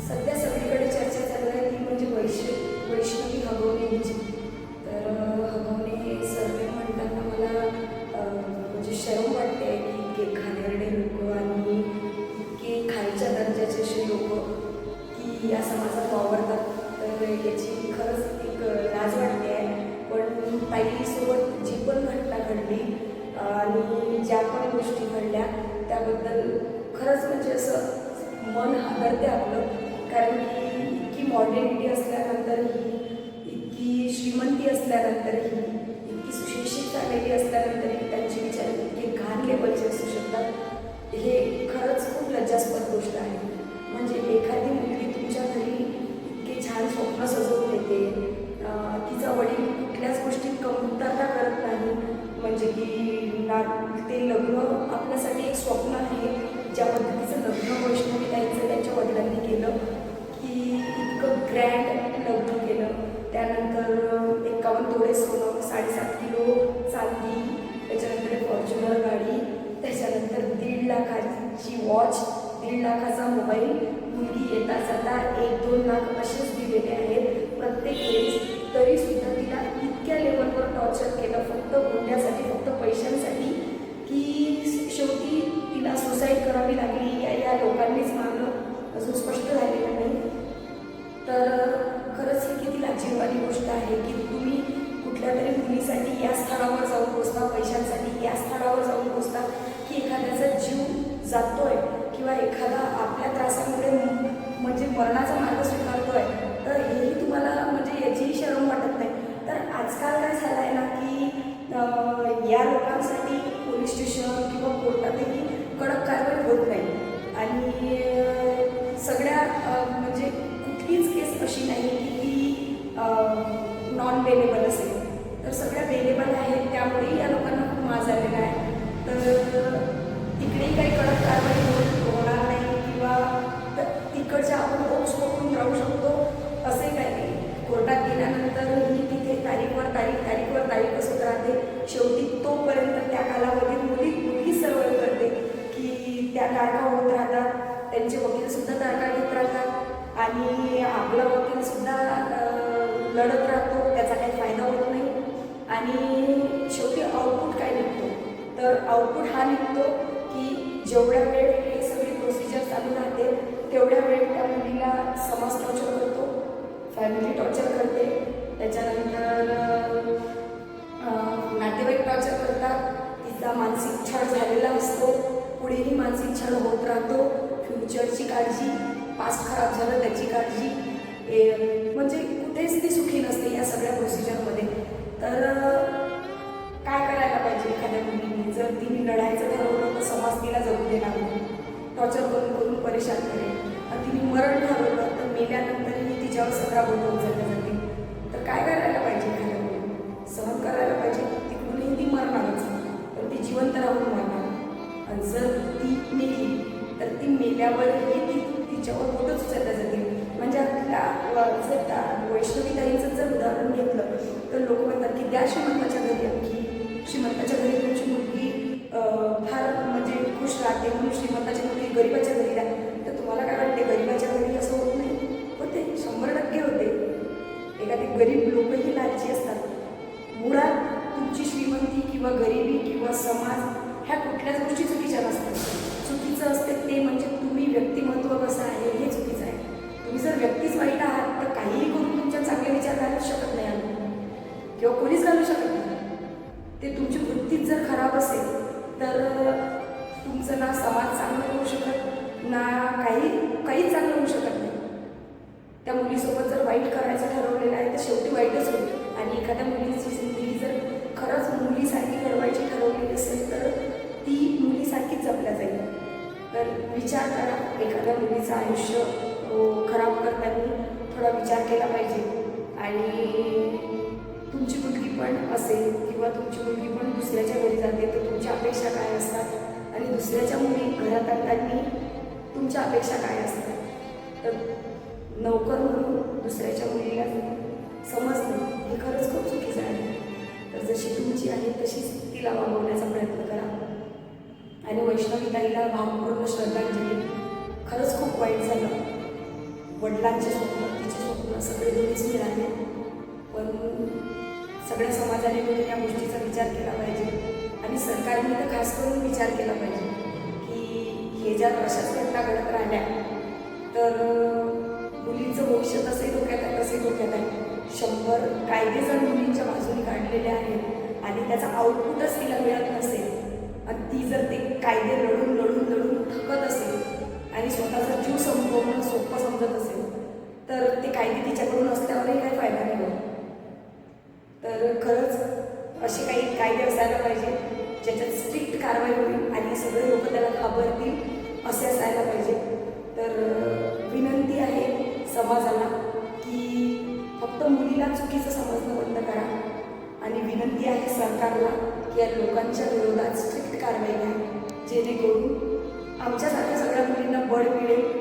सध्या सगळीकडे चर्चा चालू आहे ती म्हणजे वैष्णवी हगवणेची. तर हगवणे सर्वे म्हणताना मला म्हणजे शरम वाटते की इतके घाणेरडे लोक आणि इतके खालच्या दर्जाचे असे लोक की या समाजात वावरतात. तर याची खरंच एक लाज वाटते आहे. पण ताईसोबत जी पण घटना घडली आणि ज्या पण गोष्टी घडल्या त्याबद्दल खरंच म्हणजे असं मन हादरते आपलं. कारण की इतकी मॉडर्निटी असल्यानंतरही, इतकी श्रीमंती असल्यानंतरही, इतकी सुशिक्षित फॅमिली असल्यानंतरही त्यांचे विचार इतके घाण लेवलचे असू शकतात. हे खरंच खूप लज्जास्पद गोष्ट आहे. म्हणजे एखादी मुलगी तुमच्या घरी इतके छान स्वप्न सजवून येते, तिचा वडील कुठल्याच गोष्टीत कमतरता करत नाही. म्हणजे की ना ते लग्न आपल्यासाठी एक स्वप्न आहे. ज्या पद्धतीचं लग्न वैष्णवी ताईंचं त्यांच्या वडिलांनी केलं की इतकं ग्रँड लग्न केलं. त्यानंतर 51 तोळे सोनं, 7.5 किलो चांदी, त्याच्यानंतर फॉर्च्युनर गाडी, त्याच्यानंतर 1.5 लाखाची वॉच, 1.5 लाखाचा मोबाईल. मुलगी येता जाता 1-2 लाख असेच दिलेले आहेत प्रत्येक वेळेस. तरीसुद्धा तिला इतक्या लेवलवर टॉर्चर केलं फक्त गुंड्यासाठी, फक्त पैशांसाठी, की शेवटी तिला सुसाईड करावी लागली. या लोकांनीच मानलं, अजून स्पष्ट झालेलं नाही. तर खरंच ही किती लाजिरवाणी गोष्ट आहे की तुम्ही कुठल्या तरी मुलीसाठी या स्थळावर जाऊन पोचता, पैशांसाठी या स्थळावर जाऊन पोचता, की एखाद्याचा जीव जातोय किंवा एखादा आपल्या त्रासामुळे म्हणजे मरणाचा मार्ग स्वीकारतोय. तर हेही तुम्हाला म्हणजे याचीही शरम वाटत नाही. तर आजकाल काय झालं आहे ना की या लोकांसाठी पोलीस स्टेशन किंवा कोर्टातही कडक कारवाई होत नाही. आणि सगळ्या म्हणजे कुठलीच केस अशी नाही की ती नॉन बेलेबल असेल. तर सगळ्या बेलेबल आहेत. त्यामुळेही या लोकांना खूप माज आलेला आहे. तर तिकडेही काही कडक कारवाई होणार नाही किंवा तिकडच्या आपण होप्स पकडून राहू शकतो असंही काही नाही. कोर्टात गेल्यानंतर ही तिथे तारीखवर तारीख असत राहते. शेवटी तोपर्यंत त्या कालावधीत मुलगी सर्वाइव्ह करते की त्या तारखा होत राहतात. त्यांचे वकीलसुद्धा तारखा घेत राहतात आणि आपला वकीलसुद्धा लढत राहतो. त्याचा काही फायदा होत नाही. आणि शेवटी आउटपुट काय निघतो, तर आउटपुट हा निघतो की जेवढ्या वेळ हे सगळी प्रोसिजर चालू राहते तेवढ्या वेळ त्या मुलीला समाज टॉर्चर करतो, फॅमिली टॉर्चर करते, त्याच्यानंतर नातेवाईक टॉर्चर करतात. तिचा मानसिक छळ झालेला असतो, पुढेही मानसिक छळ होत राहतो. फ्युचरची काळजी, पास्ट खराब झालं त्याची काळजी, म्हणजे कुठेच ती सुखी नसते या सगळ्या प्रोसिजरमध्ये. तर काय करायला पाहिजे एखाद्या मुलीने? जर तिने लढायचं ठरवलं तर समाज तिला जगू देणार नाही, टॉर्चर करून परेशान करेल. आणि तिने मरण ठरवलं तर मेल्यानंतरही तिच्यावर 17 बोटं उचलल्या जातील. तर काय करायला पाहिजे एखाद्या मुलीने? सहन करायला पाहिजे. तिकडूनही ती मरणारच, पण ती जिवंत राहून मरणार. आणि जर ती मेली तर ती मेल्यावरही तिच्यावर बोटंच उचलल्या जातील. म्हणजे जर वैष्णवी ताईंचं जर उदाहरण घेतलं तर लोक म्हणतात की त्या श्रीमंताच्या घरी, आणखी श्रीमंताच्या घरी तुमची मुलगी फार म्हणजे खुश राहते म्हणून श्रीमंताच्या मुलगी गरिबाच्या घरी राहते. तर तुम्हाला काय वाटते गरिबाच्या घरी असं होत नाही? होते, 100% होते. एखादे गरीब लोकही लालची असतात. मुळात तुमची श्रीमंती किंवा गरिबी किंवा समाज ह्या कुठल्याच गोष्टी चुकीच्या नसतात. चुकीचं असते ते म्हणजे तुम्ही व्यक्तिमत्व कसं आहे हे चुकीचं आहे. तुम्ही जर व्यक्तीच वाईट आहात तर काहीही करून तुमच्या चांगले विचार घालूच शकत नाही आम्ही, किंवा कोणीच घालू शकत नाही. ते तुमची वृत्तीच जर खराब असेल तर तुमचं ना समाज चांगलं होऊ शकत, ना काहीच चांगलं होऊ शकत नाही. त्या मुलीसोबत जर वाईट करायचं ठरवलेलं आहे तर शेवटी वाईटच होईल. आणि एखाद्या मुलीची जिंदगी जर खरंच मुलीसारखी घडवायची ठरवलेली असेल तर ती मुलीसारखीच जपल्या जाईल. तर विचार करा, एखाद्या मुलीचं आयुष्य खराब करताना थोडा विचार केला पाहिजे. आणि तुमची मुलगी पण असेल किंवा तुमची मुलगी पण दुसऱ्याच्या घरी जाते तर तुमच्या अपेक्षा काय असतात, आणि दुसऱ्याच्या मुली घरात आणताना तुमच्या अपेक्षा काय असतात. तर नोकर म्हणून दुसऱ्याच्या मुलीला समजणं हे खरंच खूप चुकीचं आहे. तर जशी तुमची आहे तशीच तिला वागवण्याचा प्रयत्न करा. आणि वैष्णवी ताईला भावपूर्ण श्रद्धांजली. खरंच खूप वाईट झालं. वडिलांचे स्वप्न, तिचे स्वप्न सगळे दोन्हीच मिळाले. पण सगळ्या समाजाने मिळून या गोष्टीचा विचार केला पाहिजे आणि सरकारने तर खास करून विचार केला पाहिजे की हे ज्या अशाच घटना घडत राहिल्या तर मुलींचं भविष्य तसे धोक्यात आहे, तसे धोक्यात आहे. 100 कायदे जर मुलींच्या बाजूने काढलेले आहेत आणि त्याचा आउटपुटच तिला मिळत नसेल आणि ती जर ते कायदे लढून लढून लढून थकत असेल आणि स्वतःचा जीव संपवणं सोपं समजत असेल तर ते कायदे तिच्याकडून असल्यावरही काही फायदा नाही होत. तर खरंच असे काही कायदे असायला पाहिजे ज्याच्यात स्ट्रिक्ट कारवाई होईल आणि सगळे लोक त्याला घाबरतील असे असायला पाहिजे. तर विनंती आहे समाजाला की फक्त मुलीला चुकीचं समजणं बंद करा आणि विनंती आहे सरकारला की या लोकांच्या विरोधात स्ट्रिक्ट कारवाई घ्या जेणेकरून आमच्यासारख्या सगळ्या मुलींना बळ मिळेल